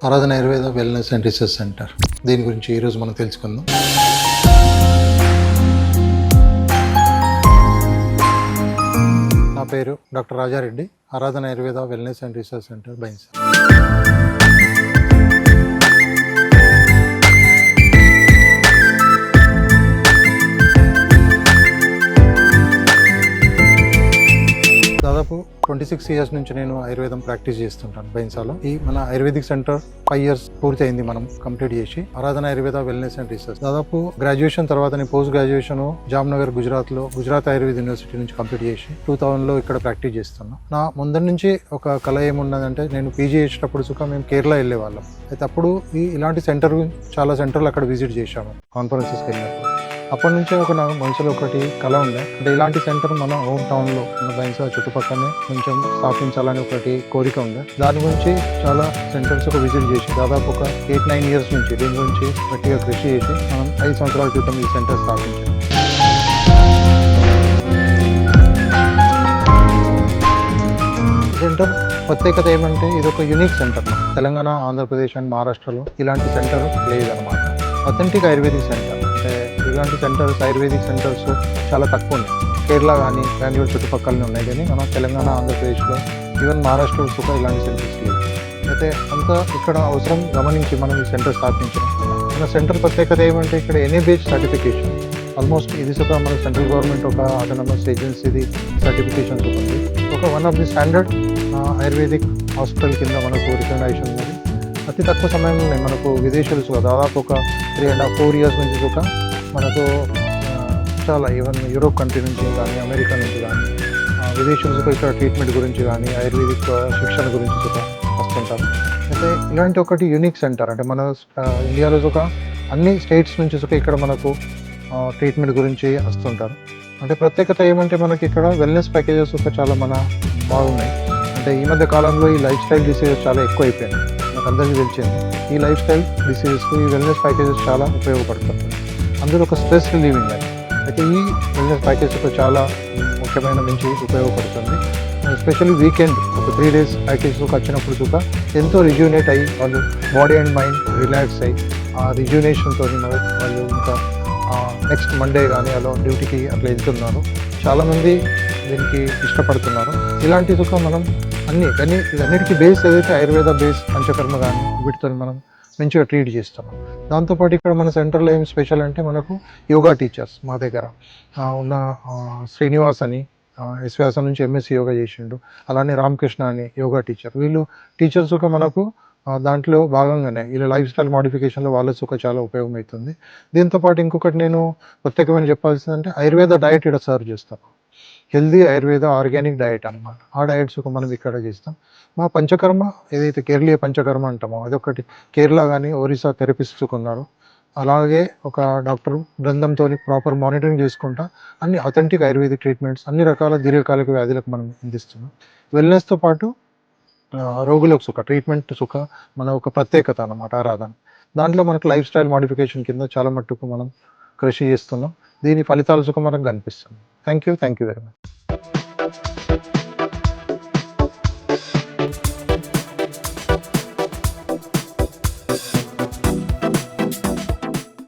ఆరాధన Ayurveda wellness and research centre. దీని గురించి ఈరోజు మనం తెలుసుకుందాం. నా పేరు డాక్టర్ రాజారెడ్డి, ఆరాధన Ayurveda wellness and research centre Bhainsa. దాదాపు 26 ఇయర్స్ నుంచి నేను ఆయుర్వేదం ప్రాక్టీస్ చేస్తుంటాను బైన్సాలో. ఈ మన ఆయుర్వేదిక్ సెంటర్ 5 ఇయర్స్ పూర్తి అయింది మనం కంప్లీట్ చేసి. ఆరాధన ఆయుర్వేద వెల్నెస్ అండ్ రీసెర్చ్ దాదాపు గ్రాడ్యుయేషన్ తర్వాత నేను post graduation Jamnagar Gujarat Ayurveda university నుంచి కంప్లీట్ చేసి 2000లో ఇక్కడ ప్రాక్టీస్ చేస్తున్నాను. నా ముందర నుంచి ఒక కళ ఏమున్నదంటే, నేను పీజీ చేసేటప్పుడు సుఖ మేము కేరళ వెళ్ళే వాళ్ళం. అయితే అప్పుడు ఇలాంటి సెంటర్ చాలా సెంటర్లు అక్కడ విజిట్ చేశాము కాన్ఫరెన్సెస్కి వెళ్ళినప్పుడు. అప్పటి నుంచే నా మనసులో ఒకటి కళ ఉండే, అంటే ఇలాంటి సెంటర్ మన హోమ్ టౌన్లో మన బైన్సా చుట్టుపక్కనే కొంచెం స్థాపించాలని ఒకటి కోరిక ఉంది. దాని గురించి చాలా సెంటర్స్ విజిట్ చేసి దాదాపు ఒక 8-9 ఇయర్స్ నుంచి దీని గురించి గట్టిగా కృషి చేసి మనం 5 సంవత్సరాల క్రితం ఈ సెంటర్ స్థాపించాం. సెంటర్ ప్రత్యేకత ఏమంటే, ఇది ఒక unique centre. Telangana, Andhra Pradesh and మహారాష్ట్రలో ఇలాంటి సెంటర్ లేదనమాట. Authentic ayurvedic centre. అంటే ఇలాంటి సెంటర్స్, ఆయుర్వేదిక్ సెంటర్స్ చాలా తక్కువ ఉన్నాయి. కేరళ కానీ బెంగళూరు చుట్టుపక్కలనే ఉన్నాయి, కానీ మన తెలంగాణ, ఆంధ్రప్రదేశ్లో ఈవెన్ మహారాష్ట్రలో కూడా ఇలాంటి సెంటర్స్ లేవు. అయితే అంతా ఇక్కడ అవసరం గమనించి మనం ఈ సెంటర్ స్థాపించాం. మన సెంటర్ ప్రత్యేకత ఏమంటే, ఇక్కడ NABH సర్టిఫికేషన్. ఆల్మోస్ట్ ఇది ఒక మన సెంట్రల్ గవర్నమెంట్ ఒక ఆటోనమస్ ఏజెన్సీది సర్టిఫికేషన్ ఉంది. ఒక one of the standard ayurvedic hospital కింద మనకు రికగ్నైజేషన్ ఉంది. అతి తక్కువ సమయంలోనే మనకు విదేశాలు దాదాపు ఒక 3.5-4 ఇయర్స్ నుంచి ఒక మనకు చాలా ఈవెన్ యూరోప్ కంట్రీ నుంచి కానీ, అమెరికా నుంచి కానీ విదేశాలకు ఇక్కడ ట్రీట్మెంట్ గురించి కానీ, ఆయుర్వేదిక్ శిక్షణ గురించి వస్తుంటారు. అయితే ఇలాంటి ఒకటి యూనిక్ సెంటర్. అంటే మన ఇండియాలో ఒక అన్ని స్టేట్స్ నుంచి ఇక్కడ మనకు ట్రీట్మెంట్ గురించి వస్తుంటారు. అంటే ప్రత్యేకత ఏమంటే, మనకి ఇక్కడ వెల్నెస్ ప్యాకేజెస్ చాలా బాగున్నాయి. అంటే ఈ మధ్య కాలంలో ఈ లైఫ్ స్టైల్ డిసీజెస్ చాలా ఎక్కువ అయిపోయినాయి, నాకు అందరికీ తెలిసింది. ఈ లైఫ్ స్టైల్ డిసీజెస్కి ఈ వెల్నెస్ ప్యాకేజెస్ చాలా ఉపయోగపడుతుంది. అందులో ఒక స్ట్రెస్ రిలీవింగ్ అని. అయితే ఈ వెల్నెస్ ప్యాకేజ్ చాలా ముఖ్యమైన నుంచి ఉపయోగపడుతుంది. ఎస్పెషల్లీ వీకెండ్ ఒక 3 days ప్యాకేజ్ వచ్చినప్పుడు ఎంతో రిజ్యూనేట్ అయ్యి వాళ్ళు బాడీ అండ్ మైండ్ రిలాక్స్ అయ్యి ఆ రిజ్యూనేషన్తో వాళ్ళు ఇంకా నెక్స్ట్ మండే కానీ అలా డ్యూటీకి అట్లా వెళ్తున్నారు. చాలామంది దీనికి ఇష్టపడుతున్నారు. ఇలాంటి మనం ఇవన్నిటికీ బేస్ ఏదైతే ఆయుర్వేద బేస్ పంచకర్మ కానీ వీటితో మనం మంచిగా ట్రీట్ చేస్తున్నాం. దాంతోపాటు ఇక్కడ మన సెంటర్లో ఏం స్పెషల్ అంటే, మనకు యోగా టీచర్స్ మా దగ్గర ఉన్న శ్రీనివాస్ అని ఎస్వ్యాసం నుంచి MSc యోగా చేసిండు. అలానే రామకృష్ణ అని యోగా టీచర్. వీళ్ళు టీచర్స్ మనకు దాంట్లో భాగంగానే ఇలా లైఫ్ స్టైల్ మోడిఫికేషన్లో వాళ్ళ చాలా ఉపయోగం అవుతుంది. దీంతోపాటు ఇంకొకటి నేను ప్రత్యేకమైన చెప్పాల్సిందంటే, ఆయుర్వేద డయట్ ఇక్కడ సర్వ్ చేస్తాను. హెల్దీ ఆయుర్వేద ఆర్గానిక్ డయట్ అనమాట. ఆ డయట్స్ మనం ఇక్కడ చేస్తాం. మా పంచకర్మ ఏదైతే కేరళీయ పంచకర్మ అంటామో అదొకటి కేరళ కానీ ఒరిస్సా థెరపిస్ట్స్ ఉన్నారు. అలాగే ఒక డాక్టర్ బృందంతో ప్రాపర్ మానిటరింగ్ చేసుకుంటా అన్ని అథెంటిక్ ఆయుర్వేదిక్ ట్రీట్మెంట్స్ అన్ని రకాల దీర్ఘకాలిక వ్యాధులకు మనం అందిస్తున్నాం. వెల్నెస్తో పాటు రోగులకు ట్రీట్మెంట్ మన ఒక ప్రత్యేకత అన్నమాట ఆరాధన. దాంట్లో మనకు లైఫ్ స్టైల్ మోడిఫికేషన్ కింద చాలా మట్టుకు మనం కృషి చేస్తున్నాం. దీని ఫలితాలు మనకు కనిపిస్తుంది. Thank you very much.